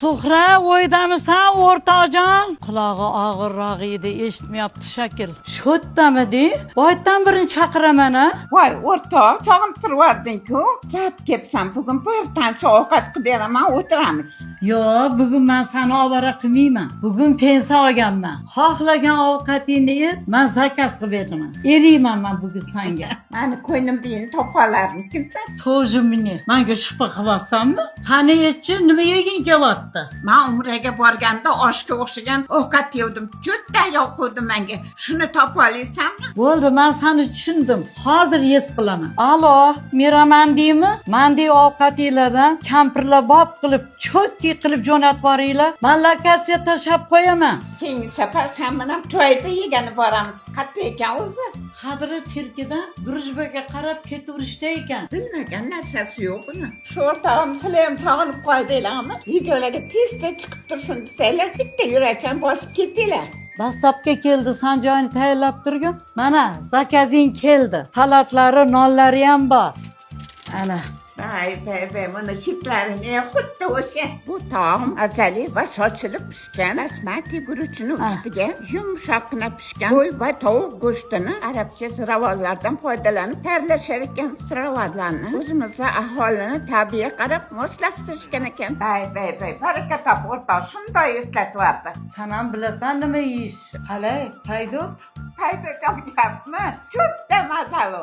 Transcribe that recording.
Zuhra o'ydamisan o'rtoqjon? Qulog'i og'irroq edi, eshitmayapti shakil. Shu yerdamidi? Boydan birini chaqiraman a. Voy o'rtoq, sog'inib turvarding-ku. Zap kelibsan, bugun bir tancha ovqat qilib beraman, o'tiramiz. Yo, bugun men seni ovora qilmayman. Bugun pensiya olganman. Xohlagan ovqatingni ye, men zakaz qilib beraman. Eriyman men bugun senga. Mani ko'nglimdagini topqanlaring kimsan? To'ji meni. Menga shubha qilyapsanmi? Qani yetchi, nima yeging kelyapti? Men umraga borganda oshga o'xshagan ovqat yedim. Juda yoquvdi menga. Shuni topa olaysanmi? Bo'ldi, men seni tushundim. Hozir yes qilaman. Alo, Miramandimi? Mandi ovqatinglardan kampirlar bob qilib, cho'tki qilib jo'natib boringlar. Men lokatsiya tashlab qo'yaman. Keyingi safar sen bilan joyda yegani boramiz. Qayerda ekan o'zi? Qadri cherkidan Durujbaga qarab ketaverishda ekan. Bilmagan narsasi yo'q buni. Shu o'rtog'im sizlar ham sog'inib qoldinglarmi? Videolarga tezda chiqib tursin desanglar, bitta yurakchan bosib ketdinglar. Dastlabga keldi, san joyini tayyorlab turgin. Mana zakazing keldi. Salatlari, nonlari ham bor. Ana. Vay, mana hitlarini xuddi o'sha. Bu taom azali va sochilib pishgan basmati guruchini ustiga yumshoqqina pishgan qo'y va tovuq go'shtini arabcha ziravorlardan foydalanib tayyorlashar ekan. Ziravorlarni o'zimizga aholini tabiiy qarab moslashtirishgan ekan. Vay, baraka top o'rtoq, shunday eslatyapti. Sen ham bilasan nima yeyish. Qalay, paydo? Paydo gapmi? Juda mazali.